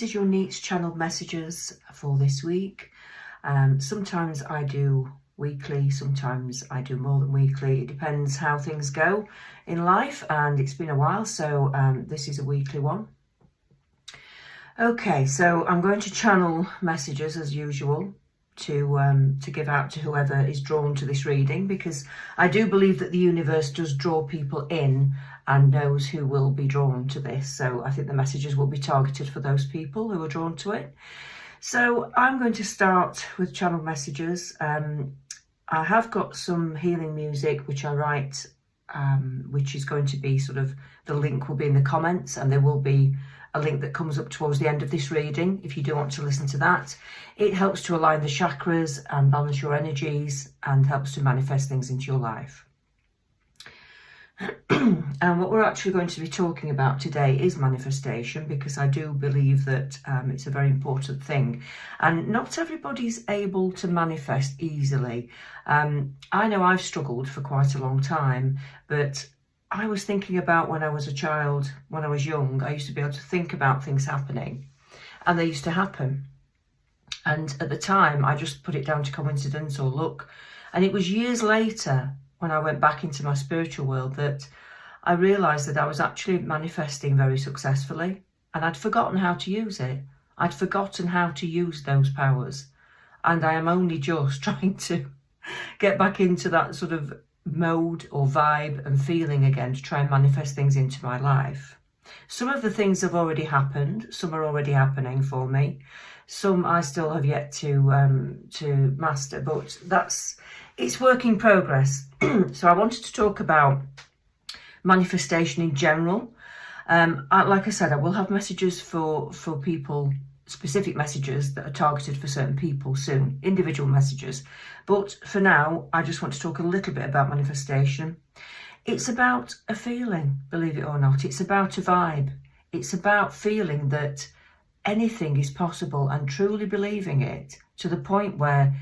is your Neets channeled messages for this week. Sometimes I do weekly, sometimes I do more than weekly. It depends how things go in life, and it's been a while, so this is a weekly one. Okay, so I'm going to channel messages as usual to give out to whoever is drawn to this reading, because I do believe that the universe does draw people in and knows who will be drawn to this. So I think the messages will be targeted for those people who are drawn to it. So I'm going to start with channel messages. I have got some healing music which I write, which is going to be sort of, the link will be in the comments, and there will be a link that comes up towards the end of this reading if you do want to listen to that. It helps to align the chakras and balance your energies and helps to manifest things into your life. And what we're actually going to be talking about today is manifestation, because I do believe that it's a very important thing, and not everybody's able to manifest easily. I know I've struggled for quite a long time, but I was thinking about when I was a child, when I was young, I used to be able to think about things happening, and they used to happen. And at the time, I just put it down to coincidence or luck. And it was years later, when I went back into my spiritual world, that I realised that I was actually manifesting very successfully, and I'd forgotten how to use it. I'd forgotten how to use those powers, and I am only just trying to get back into that sort of mode or vibe and feeling again to try and manifest things into my life. Some of the things have already happened, some are already happening for me, some I still have yet to master, but it's work in progress. So I wanted to talk about manifestation in general. Like I said, I will have messages for people, specific messages that are targeted for certain people soon, individual messages. But for now, I just want to talk a little bit about manifestation. It's about a feeling, believe it or not. It's about a vibe. It's about feeling that anything is possible and truly believing it to the point where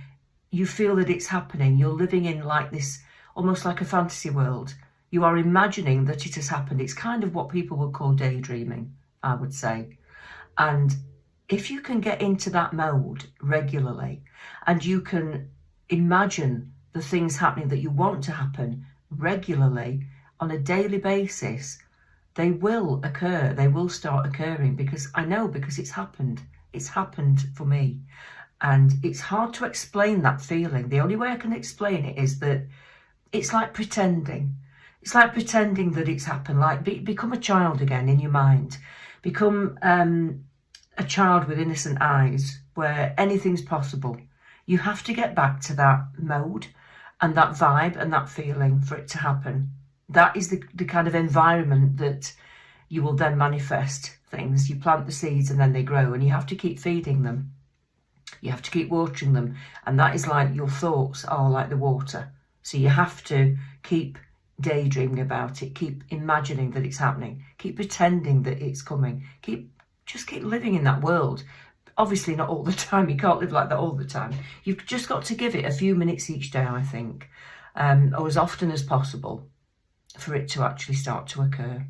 you feel that it's happening. You're living in like this, almost like a fantasy world. You are imagining that it has happened. It's kind of what people would call daydreaming, I would say. And if you can get into that mode regularly, and you can imagine the things happening that you want to happen regularly on a daily basis, they will occur. They will start occurring, because I know, because it's happened. It's happened for me. And it's hard to explain that feeling. The only way I can explain it is that it's like pretending. It's like pretending that it's happened. Like become a child again in your mind. Become a child with innocent eyes where anything's possible. You have to get back to that mode and that vibe and that feeling for it to happen. That is the kind of environment that you will then manifest things. You plant the seeds and then they grow, and you have to keep feeding them. You have to keep watering them, and that is like your thoughts are like the water. So you have to keep daydreaming about it, keep imagining that it's happening, keep pretending that it's coming, just keep living in that world. Obviously not all the time, you can't live like that all the time. You've just got to give it a few minutes each day, I think, or as often as possible for it to actually start to occur.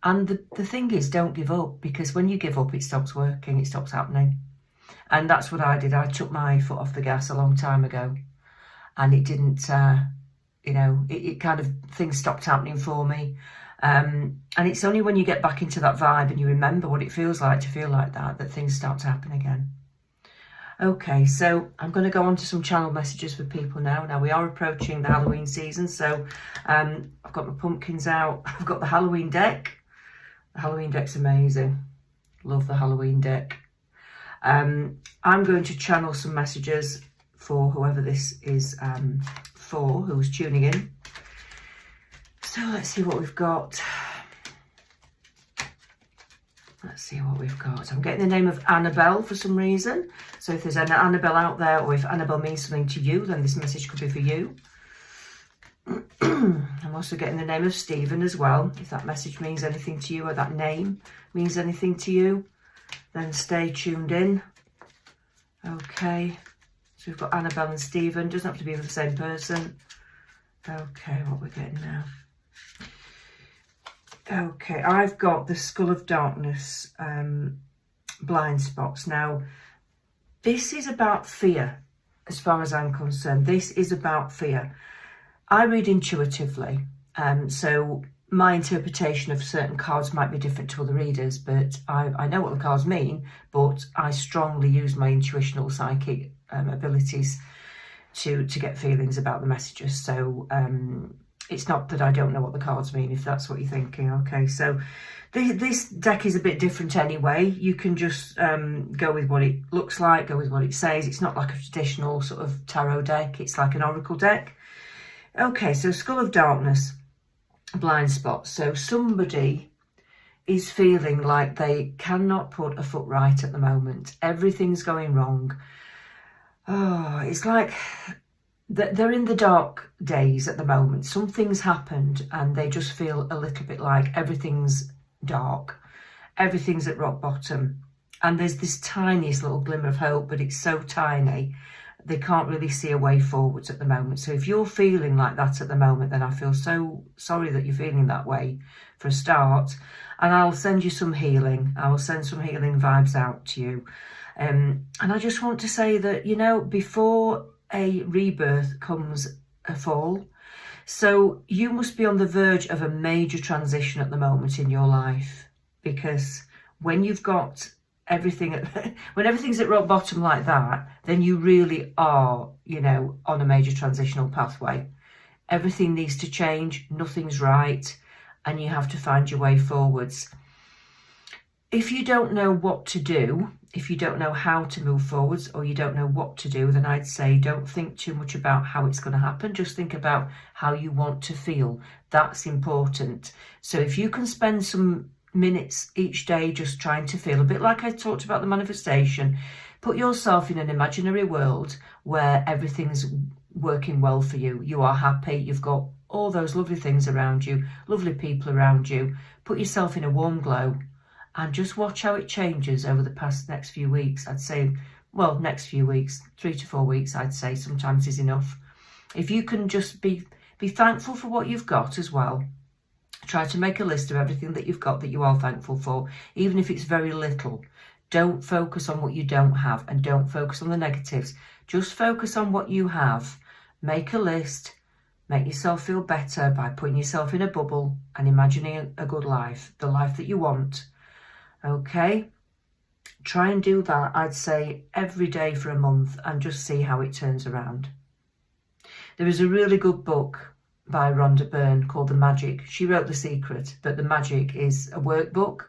And the thing is, don't give up, because when you give up, it stops working, it stops happening. And that's what I did. I took my foot off the gas a long time ago, and it didn't, it kind of, things stopped happening for me. And it's only when you get back into that vibe and you remember what it feels like to feel like that things start to happen again. Okay, so I'm going to go on to some channel messages for people now. Now we are approaching the Halloween season, so I've got my pumpkins out. I've got the Halloween deck. The Halloween deck's amazing. Love the Halloween deck. I'm going to channel some messages for whoever this is for, who's tuning in. So let's see what we've got. Let's see what we've got. I'm getting the name of Annabelle for some reason. So if there's an Annabelle out there, or if Annabelle means something to you, then this message could be for you. I'm also getting the name of Stephen as well. If that message means anything to you, or that name means anything to you, then stay tuned in. Okay. So we've got Annabelle and Stephen. Doesn't have to be the same person. Okay, what we're getting now. Okay, I've got the Skull of Darkness blind spots. Now, this is about fear, as far as I'm concerned. This is about fear. I read intuitively, so my interpretation of certain cards might be different to other readers, but I know what the cards mean, but I strongly use my intuitional psychic abilities to get feelings about the messages. So it's not that I don't know what the cards mean, if that's what you're thinking. Okay, so this deck is a bit different anyway. You can just go with what it looks like, go with what it says. It's not like a traditional sort of tarot deck. It's like an oracle deck. Okay, so Skull of Darkness, blind spots. So somebody is feeling like they cannot put a foot right at the moment. Everything's going wrong. Oh, it's like they're in the dark days at the moment. Something's happened and they just feel a little bit like everything's dark. Everything's at rock bottom. And there's this tiniest little glimmer of hope, but it's so tiny, they can't really see a way forwards at the moment. So if you're feeling like that at the moment, then I feel so sorry that you're feeling that way for a start. And I'll send you some healing. I will send some healing vibes out to you. And I just want to say that, you know, before a rebirth comes a fall. So you must be on the verge of a major transition at the moment in your life, because when you've got everything when everything's at rock bottom like that, then you really are, you know, on a major transitional pathway. Everything needs to change, nothing's right, and you have to find your way forwards. If you don't know what to do, if you don't know how to move forwards, or you don't know what to do, then I'd say don't think too much about how it's going to happen. Just think about how you want to feel. That's important. So if you can spend some minutes each day just trying to feel, a bit like I talked about the manifestation, put yourself in an imaginary world where everything's working well for you. You are happy, you've got all those lovely things around you, lovely people around you. Put yourself in a warm glow and just watch how it changes over the next few weeks. I'd say, well, next few weeks, 3 to 4 weeks, I'd say sometimes is enough. If you can just be thankful for what you've got as well. Try to make a list of everything that you've got that you are thankful for, even if it's very little. Don't focus on what you don't have, and don't focus on the negatives. Just focus on what you have. Make a list. Make yourself feel better by putting yourself in a bubble and imagining a good life, the life that you want. Okay? Try and do that, I'd say, every day for a month, and just see how it turns around. There is a really good book by Rhonda Byrne called The Magic. She wrote The Secret, but The Magic is a workbook,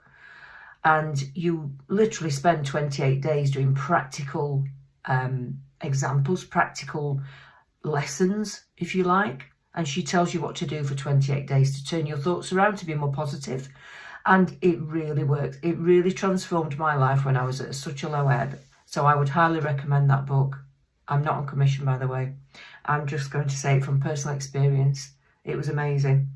and you literally spend 28 days doing practical examples, practical lessons, if you like, and she tells you what to do for 28 days to turn your thoughts around, to be more positive. And it really works. It really transformed my life when I was at such a low ebb. So I would highly recommend that book. I'm not on commission, by the way. I'm just going to say it from personal experience. It was amazing.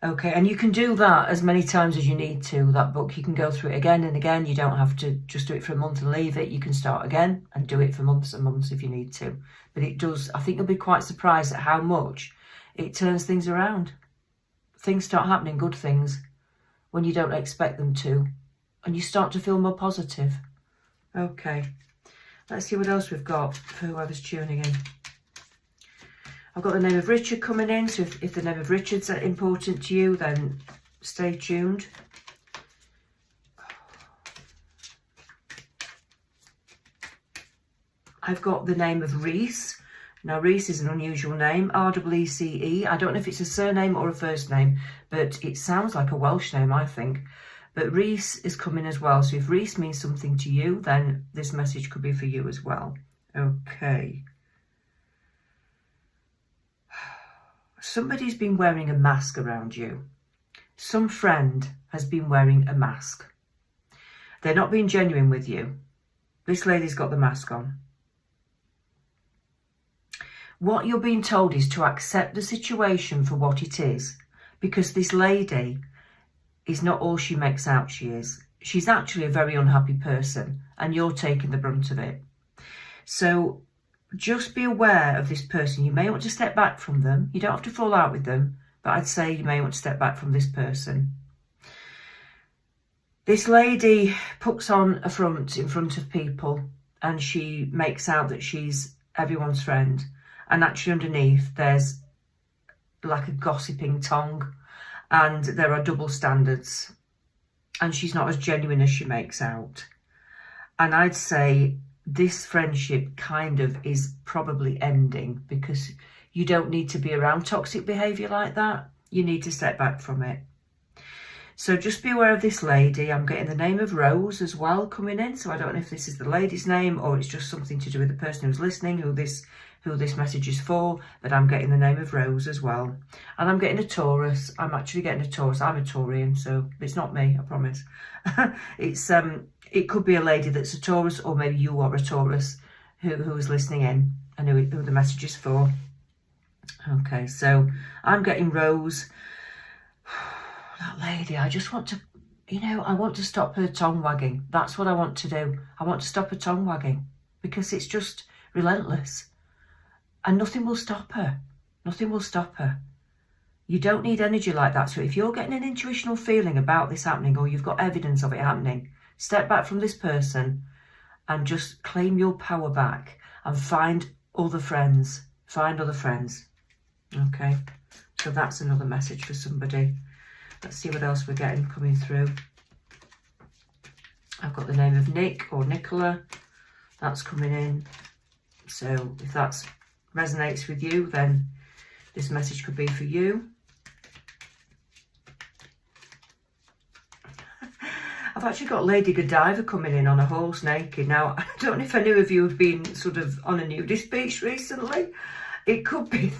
Okay, and you can do that as many times as you need to, that book. You can go through it again and again. You don't have to just do it for a month and leave it. You can start again and do it for months and months if you need to. But it does, I think you'll be quite surprised at how much it turns things around. Things start happening, good things, when you don't expect them to. And you start to feel more positive. Okay. Let's see what else we've got for whoever's tuning in. I've got the name of Richard coming in, so if the name of Richard's important to you, then stay tuned. I've got the name of Reese. Now, Reese is an unusual name, R-E-E-C-E. I don't know if it's a surname or a first name, but it sounds like a Welsh name, I think. But Reese is coming as well. So if Reese means something to you, then this message could be for you as well. Okay. Somebody's been wearing a mask around you. Some friend has been wearing a mask. They're not being genuine with you. This lady's got the mask on. What you're being told is to accept the situation for what it is, because this lady is not all she makes out she is. She's actually a very unhappy person, and you're taking the brunt of it. So just be aware of this person. You may want to step back from them. You don't have to fall out with them, but I'd say you may want to step back from this person. This lady puts on a front in front of people and she makes out that she's everyone's friend. And actually underneath there's like a gossiping tongue and there are double standards. And she's not as genuine as she makes out. And I'd say this friendship kind of is probably ending because you don't need to be around toxic behaviour like that. You need to step back from it. So just be aware of this lady. I'm getting the name of Rose as well coming in. So I don't know if this is the lady's name or it's just something to do with the person who's listening, who this message is for. But I'm getting the name of Rose as well. And I'm getting a Taurus. I'm actually getting a Taurus. I'm a Taurian, so it's not me, I promise. It could be a lady that's a Taurus, or maybe you are a Taurus who is listening in and who the message is for. Okay, so I'm getting Rose. That lady, I just want to, I want to stop her tongue wagging. That's what I want to do. I want to stop her tongue wagging because it's just relentless and nothing will stop her. Nothing will stop her. You don't need energy like that. So if you're getting an intuitional feeling about this happening or you've got evidence of it happening, step back from this person and just claim your power back and find other friends. Find other friends. Okay, so that's another message for somebody. Let's see what else we're getting coming through. I've got the name of Nick or Nicola. That's coming in. So if that resonates with you, then this message could be for you. I've actually got Lady Godiva coming in on a horse naked. Now, I don't know if any of you have been sort of on a nudist beach recently. It could be,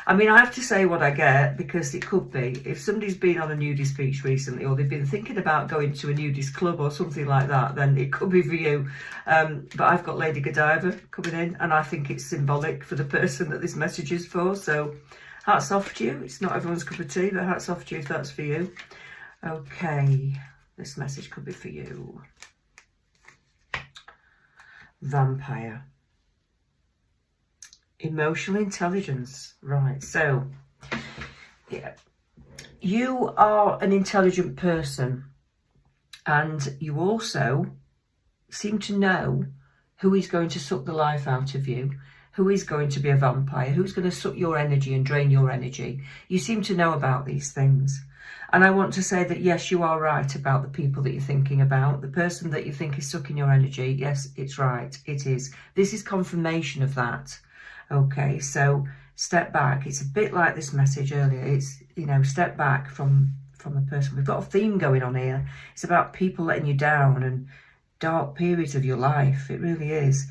I mean, I have to say what I get because it could be. If somebody's been on a nudist beach recently or they've been thinking about going to a nudist club or something like that, then it could be for you. But I've got Lady Godiva coming in and I think it's symbolic for the person that this message is for. So hats off to you. It's not everyone's cup of tea, but hats off to you if that's for you. Okay, this message could be for you. Vampire. Emotional intelligence. Right, so yeah, you are an intelligent person and you also seem to know who is going to suck the life out of you, who is going to be a vampire, who's going to suck your energy and drain your energy. You seem to know about these things. And I want to say that, yes, you are right about the people that you're thinking about. The person that you think is sucking your energy, yes, it's right, it is. This is confirmation of that. Okay, so step back. It's a bit like this message earlier. It's, step back from a person. We've got a theme going on here. It's about people letting you down and dark periods of your life. It really is.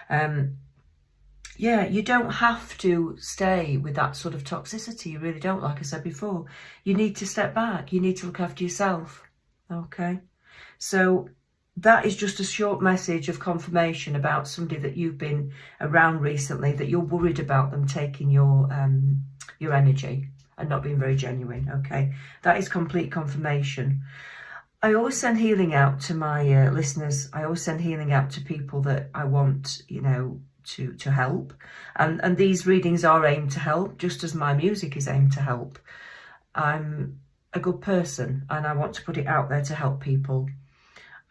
Yeah, you don't have to stay with that sort of toxicity. You really don't, like I said before. You need to step back. You need to look after yourself. Okay, so that is just a short message of confirmation about somebody that you've been around recently, that you're worried about them taking your energy and not being very genuine. Okay, that is complete confirmation. I always send healing out to my listeners. I always send healing out to people that I want, to help. And these readings are aimed to help, just as my music is aimed to help. I'm a good person and I want to put it out there to help people.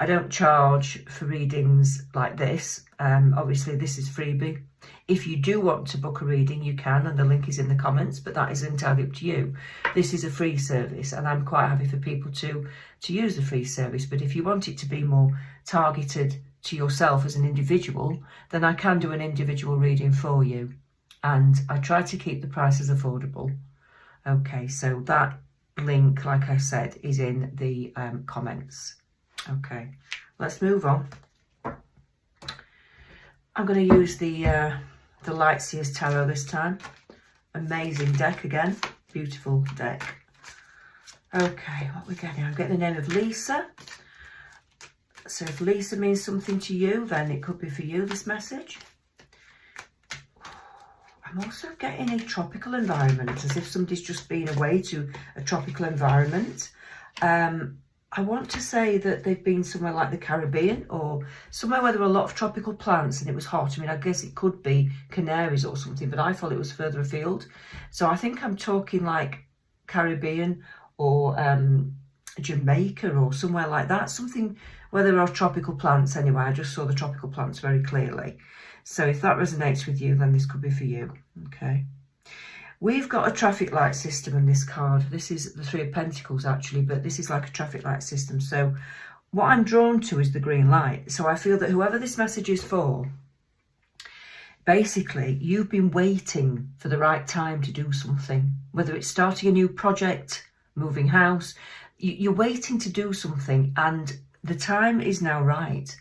I don't charge for readings like this. Obviously, this is freebie. If you do want to book a reading, you can, and the link is in the comments, but that is entirely up to you. This is a free service, and I'm quite happy for people to use the free service. But if you want it to be more targeted to yourself as an individual, then I can do an individual reading for you. And I try to keep the prices affordable. Okay, so that link, like I said, is in the comments. Okay, let's move on. I'm going to use the Lightseers Tarot this time. Amazing deck again. Beautiful deck. Okay, what we're getting? I'm getting the name of Lisa. So if Lisa means something to you, then it could be for you, this message. I'm also getting a tropical environment, as if somebody's just been away to a tropical environment. I want to say that they've been somewhere like the Caribbean or somewhere where there were a lot of tropical plants and it was hot. I mean, I guess it could be Canaries or something, but I thought it was further afield. So I think I'm talking like Caribbean or Jamaica or somewhere like that, something where there are tropical plants. Anyway, I just saw the tropical plants very clearly. So if that resonates with you, then this could be for you. Okay. We've got a traffic light system in this card. This is the Three of Pentacles actually, but this is like a traffic light system. So what I'm drawn to is the green light. So I feel that whoever this message is for, basically you've been waiting for the right time to do something, whether it's starting a new project, moving house, you're waiting to do something and the time is now right.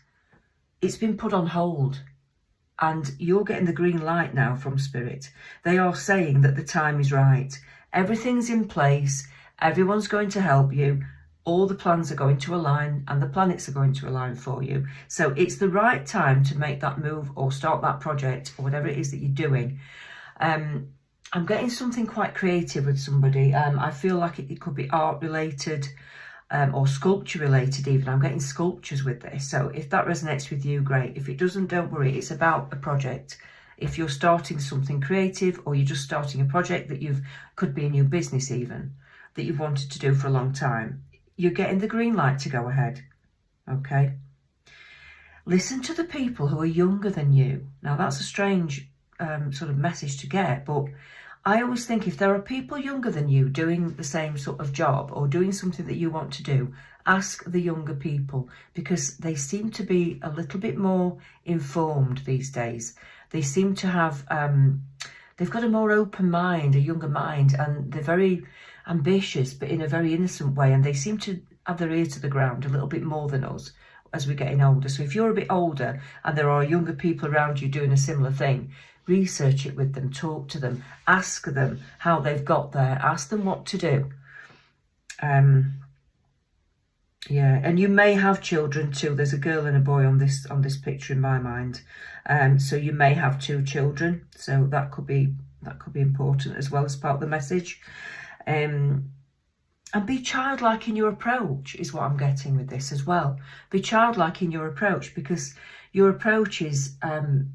It's been put on hold and you're getting the green light now from Spirit. They are saying that the time is right. Everything's in place. Everyone's going to help you. All the plans are going to align and the planets are going to align for you. So it's the right time to make that move or start that project or whatever it is that you're doing. I'm getting something quite creative with somebody. I feel like it could be art related or sculpture related even. I'm getting sculptures with this. So if that resonates with you, great. If it doesn't, don't worry. It's about a project. If you're starting something creative or you're just starting a project that could be a new business even, that you've wanted to do for a long time, you're getting the green light to go ahead. Okay. Listen to the people who are younger than you. Now that's a strange sort of message to get, but I always think if there are people younger than you doing the same sort of job or doing something that you want to do, ask the younger people because they seem to be a little bit more informed these days. They seem to have, they've got a more open mind, a younger mind, and they're very ambitious, but in a very innocent way. And they seem to have their ear to the ground a little bit more than us as we're getting older. So if you're a bit older and there are younger people around you doing a similar thing, research it with them, talk to them, ask them how they've got there, ask them what to do. Yeah, and you may have children too. There's a girl and a boy on this picture in my mind. So you may have 2 children. So that could be important as well as part of the message. And be childlike in your approach is what I'm getting with this as well. Be childlike in your approach because your approach is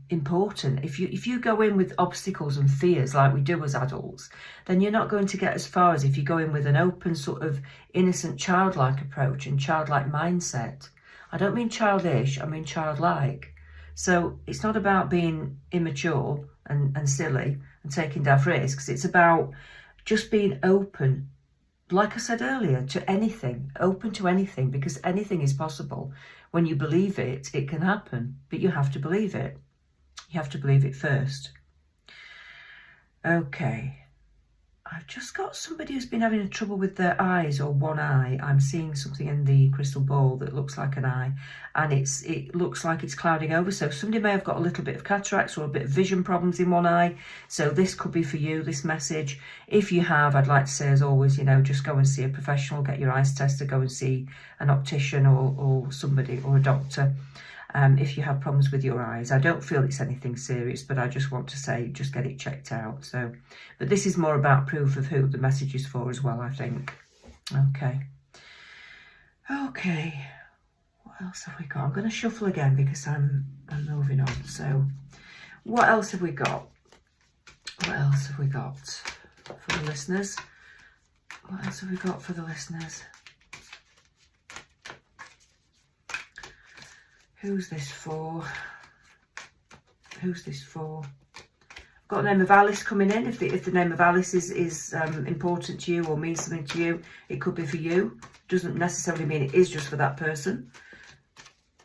important. If you go in with obstacles and fears like we do as adults, then you're not going to get as far as if you go in with an open sort of innocent childlike approach and childlike mindset. I don't mean childish, I mean childlike. So it's not about being immature and silly and taking daft risks. It's about just being open, like I said earlier, to anything, open to anything, because anything is possible. When you believe it, it can happen, but you have to believe it. You have to believe it first. Okay. I've just got somebody who's been having trouble with their eyes or one eye. I'm seeing something in the crystal ball that looks like an eye, and it looks like it's clouding over. So somebody may have got a little bit of cataracts or a bit of vision problems in one eye. So this could be for you, this message. If you have, I'd like to say, as always, just go and see a professional, get your eyes tested, go and see an optician or somebody or a doctor. If you have problems with your eyes. I don't feel it's anything serious, but I just want to say, just get it checked out. So, but this is more about proof of who the message is for as well, I think. Okay. Okay. What else have we got? I'm going to shuffle again because I'm moving on. So, what else have we got? What else have we got for the listeners? What else have we got for the listeners? Who's this for? Who's this for? I've got the name of Alice coming in. If the name of Alice is important to you or means something to you, it could be for you. Doesn't necessarily mean it is just for that person.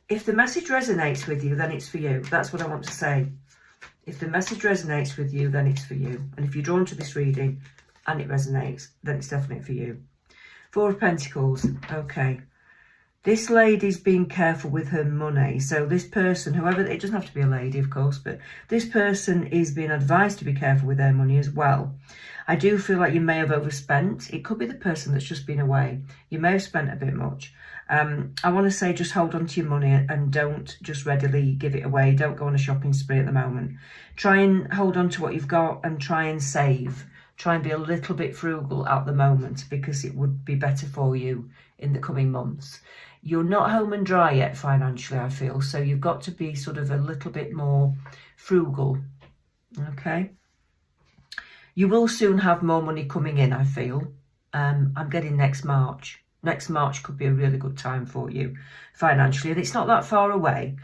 If the message resonates with you, then it's for you. That's what I want to say. If the message resonates with you, then it's for you. And if you're drawn to this reading and it resonates, then it's definitely for you. 4 of Pentacles. Okay. This lady's being careful with her money. So this person, whoever, it doesn't have to be a lady, of course, but this person is being advised to be careful with their money as well. I do feel like you may have overspent. It could be the person that's just been away. You may have spent a bit much. I want to say just hold on to your money and don't just readily give it away. Don't go on a shopping spree at the moment. Try and hold on to what you've got and try and save. Try and be a little bit frugal at the moment because it would be better for you in the coming months. You're not home and dry yet financially, I feel, so you've got to be sort of a little bit more frugal, okay? You will soon have more money coming in, I feel. I'm getting next March, Next March could be a really good time for you financially, and it's not that far away.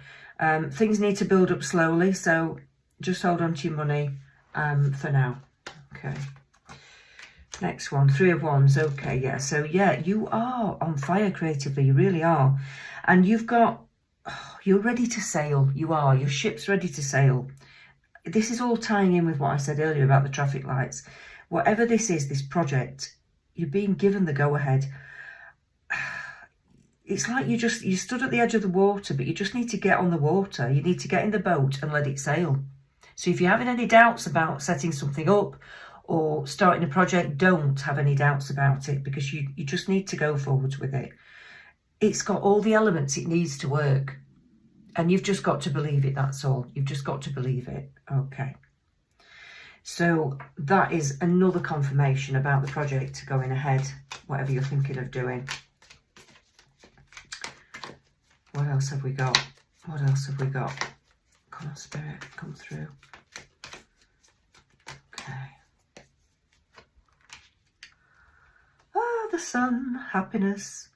Things need to build up slowly, so just hold on to your money for now. Okay. Next one, Three of Wands. Okay, yeah. So yeah, you are on fire creatively. You really are. And you're ready to sail. You are. Your ship's ready to sail. This is all tying in with what I said earlier about the traffic lights. Whatever this is, this project, you're being given the go-ahead. It's like you stood at the edge of the water, but you just need to get on the water. You need to get in the boat and let it sail. So if you're having any doubts about setting something up or starting a project, don't have any doubts about it, because you just need to go forwards with it. It's got all the elements it needs to work. And you've just got to believe it, that's all. You've just got to believe it. Okay. So that is another confirmation about the project going ahead, whatever you're thinking of doing. What else have we got? What else have we got? Come on, Spirit, come through. Okay. The sun, happiness.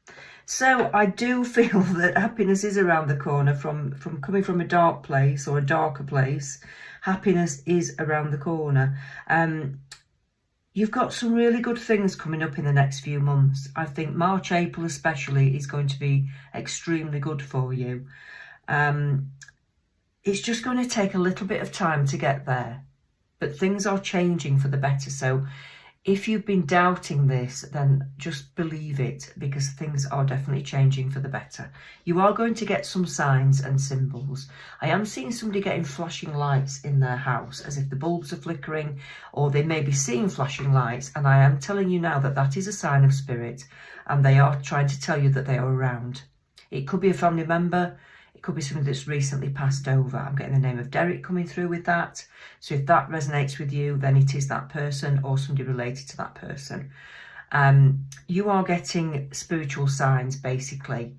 So I do feel that happiness is around the corner from coming from a dark place or a darker place. Happiness is around the corner. You've got some really good things coming up in the next few months. I think March, April especially is going to be extremely good for you. It's just going to take a little bit of time to get there, but things are changing for the better. So if you've been doubting this, then just believe it, because things are definitely changing for the better. You are going to get some signs and symbols. I am seeing somebody getting flashing lights in their house, as if the bulbs are flickering, or they may be seeing flashing lights. And I am telling you now that that is a sign of spirit, and they are trying to tell you that they are around. It could be a family member. It could be somebody that's recently passed over. I'm getting the name of Derek coming through with that. So if that resonates with you, then it is that person or somebody related to that person. You are getting spiritual signs, basically,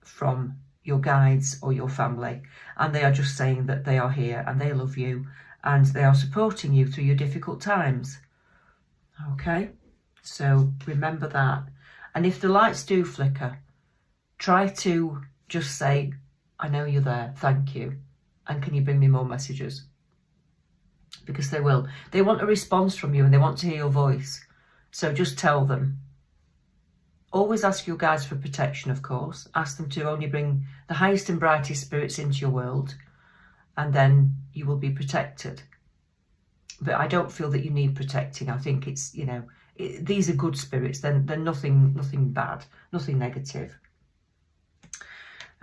from your guides or your family. And they are just saying that they are here and they love you and they are supporting you through your difficult times. Okay? So remember that. And if the lights do flicker, try to just say, I know you're there, thank you. And can you bring me more messages? Because they will. They want a response from you and they want to hear your voice. So just tell them. Always ask your guides for protection, of course. Ask them to only bring the highest and brightest spirits into your world. And then you will be protected. But I don't feel that you need protecting. I think it's, you know, these are good spirits. They're nothing bad, nothing negative.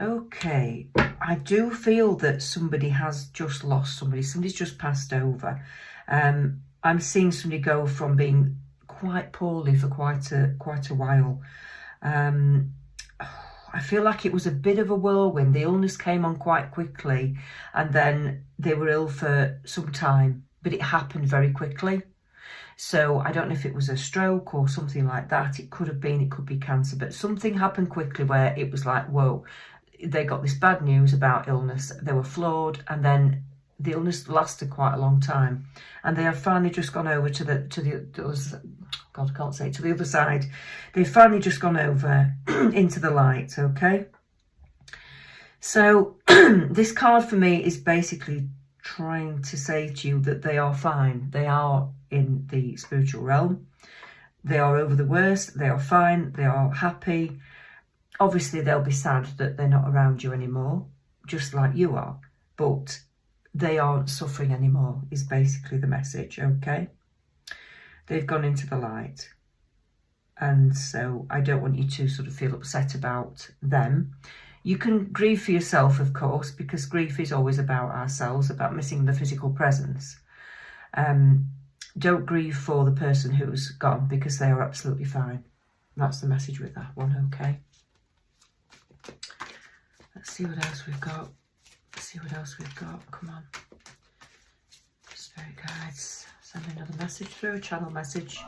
Okay, I do feel that somebody has just lost somebody. Somebody's just passed over. I'm seeing somebody go from being quite poorly for quite a while. I feel like it was a bit of a whirlwind. The illness came on quite quickly, and then they were ill for some time, but it happened very quickly. So I don't know if it was a stroke or something like that. It could be cancer, but something happened quickly where it was like, whoa. They got this bad news about illness. They were floored, and then the illness lasted quite a long time. And they have finally just gone over to the God, I can't say it, to the other side. They've finally just gone over into the light. Okay. So this card for me is basically trying to say to you that they are fine. They are in the spiritual realm. They are over the worst. They are fine. They are happy. Obviously, they'll be sad that they're not around you anymore, just like you are. But they aren't suffering anymore, is basically the message, okay? They've gone into the light. And so I don't want you to sort of feel upset about them. You can grieve for yourself, of course, because grief is always about ourselves, about missing the physical presence. Don't grieve for the person who's gone, because they are absolutely fine. That's the message with that one, okay? Let's see what else we've got. Come on. Spirit guides, send another message through, a channel message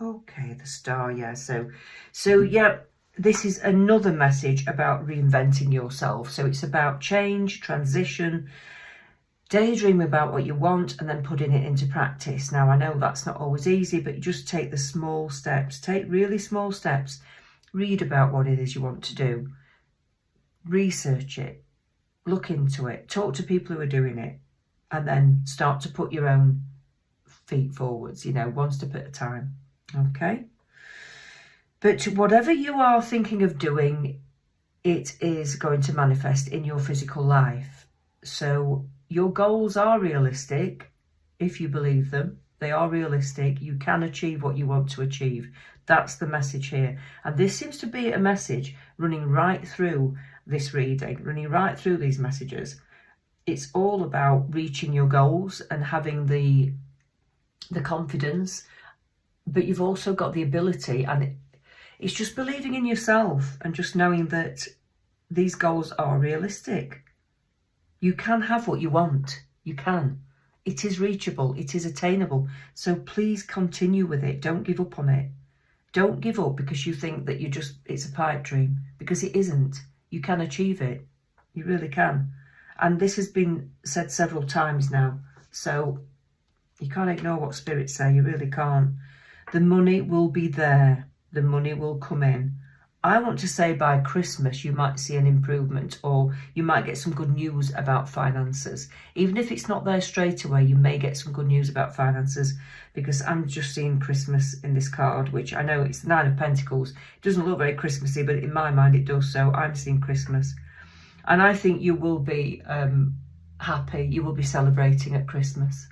Okay, the star, yeah. So yeah, this is another message about reinventing yourself. So it's about change, transition, daydream about what you want and then putting it into practice. Now, I know that's not always easy, but you just take the small steps. Take really small steps. Read about what it is you want to do. Research it. Look into it. Talk to people who are doing it. And then start to put your own feet forwards, you know, one step at a time. Okay? But whatever you are thinking of doing, it is going to manifest in your physical life. So your goals are realistic, if you believe them. They are realistic. You can achieve what you want to achieve. That's the message here. And this seems to be a message running right through this reading, running right through these messages. It's all about reaching your goals and having the confidence, but you've also got the ability, and it's just believing in yourself and just knowing that these goals are realistic. You can have what you want. You can. It is reachable. It is attainable. So please continue with it. Don't give up on it. Don't give up because you think that it's a pipe dream, because it isn't. You can achieve it. You really can. And this has been said several times now. So you can't ignore what spirits say. You really can't. The money will be there. The money will come in. I want to say by Christmas you might see an improvement, or you might get some good news about finances. Even if it's not there straight away, you may get some good news about finances, because I'm just seeing Christmas in this card, which I know it's the Nine of Pentacles. It doesn't look very Christmassy, but in my mind it does, so I'm seeing Christmas. And I think you will be happy, you will be celebrating at Christmas.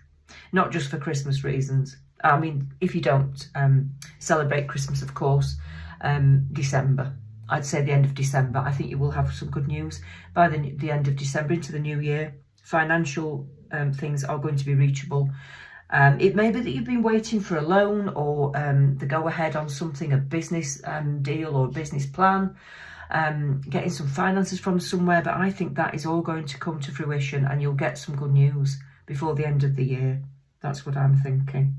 Not just for Christmas reasons. I mean, if you don't celebrate Christmas, of course, December. I'd say the end of December. I think you will have some good news by the end of December into the new year. Financial things are going to be reachable. It may be that you've been waiting for a loan, or the go-ahead on something, a business deal or a business plan, getting some finances from somewhere, but I think that is all going to come to fruition and you'll get some good news before the end of the year. That's what I'm thinking.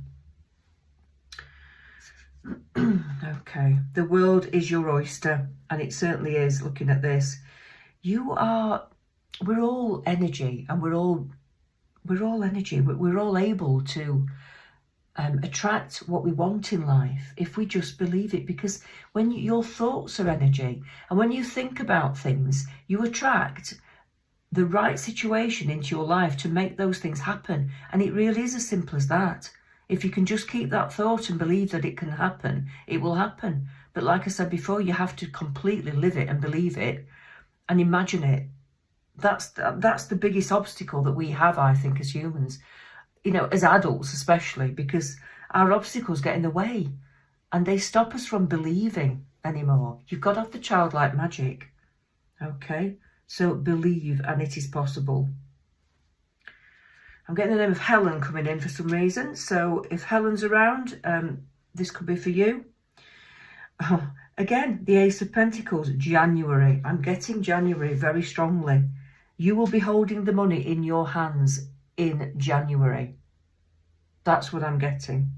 Okay, the world is your oyster, and it certainly is. Looking at this, we're all energy, and we're all energy. We're all able to attract what we want in life if we just believe it, because when your thoughts are energy, and when you think about things, you attract the right situation into your life to make those things happen. And it really is as simple as that. If you can just keep that thought and believe that it can happen, it will happen. But like I said before, you have to completely live it and believe it and imagine it. That's the biggest obstacle that we have, I think, as humans, you know, as adults especially, because our obstacles get in the way and they stop us from believing anymore. You've got to have the childlike magic. Okay, so believe, and it is possible. I'm getting the name of Helen coming in for some reason. So if Helen's around, this could be for you. Oh, again, the Ace of Pentacles, January. I'm getting January very strongly. You will be holding the money in your hands in January. That's what I'm getting.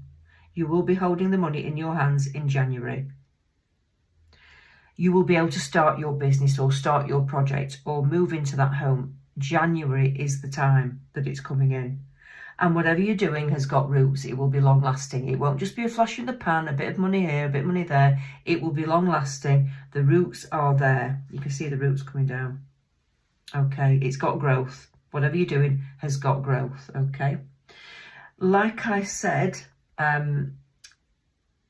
You will be holding the money in your hands in January. You will be able to start your business or start your project or move into that home. January is the time that it's coming in. And whatever you're doing has got roots. It will be long lasting. It won't just be a flash in the pan, a bit of money here, a bit of money there. It will be long lasting. The roots are there. You can see the roots coming down. Okay, it's got growth. Whatever you're doing has got growth. Okay. Like I said,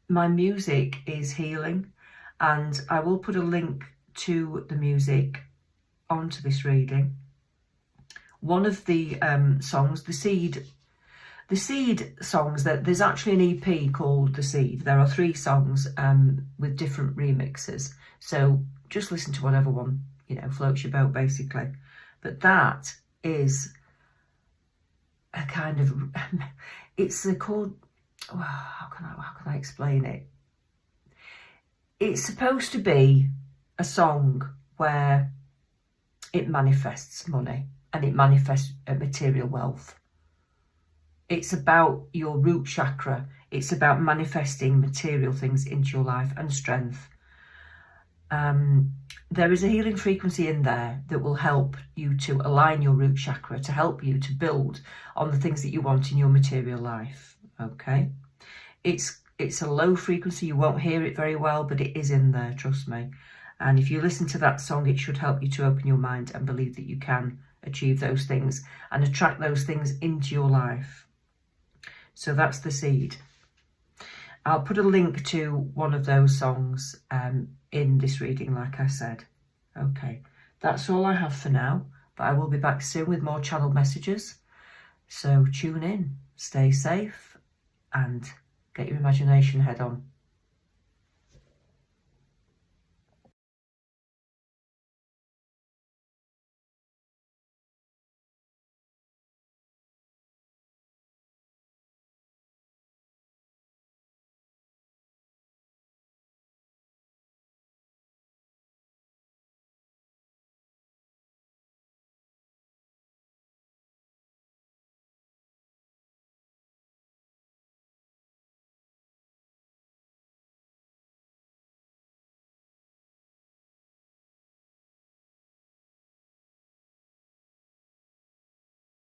my music is healing, and I will put a link to the music onto this reading. One of the songs, the seed songs, that there's actually an EP called The Seed. There are 3 songs with different remixes. So just listen to whatever one, you know, floats your boat basically. But that is a kind of, it's a called, oh, how can I explain it? It's supposed to be a song where it manifests money. And it manifests material wealth. It's about your root chakra. It's about manifesting material things into your life and strength. there is a healing frequency in there that will help you to align your root chakra, to help you to build on the things that you want in your material life. Okay, it's a low frequency, you won't hear it very well, but it is in there, trust me. And if you listen to that song, it should help you to open your mind and believe that you can achieve those things and attract those things into your life. So that's the seed. I'll put a link to one of those songs in this reading, like I said. Okay, that's all I have for now, but I will be back soon with more channel messages. So tune in, stay safe, and get your imagination head on.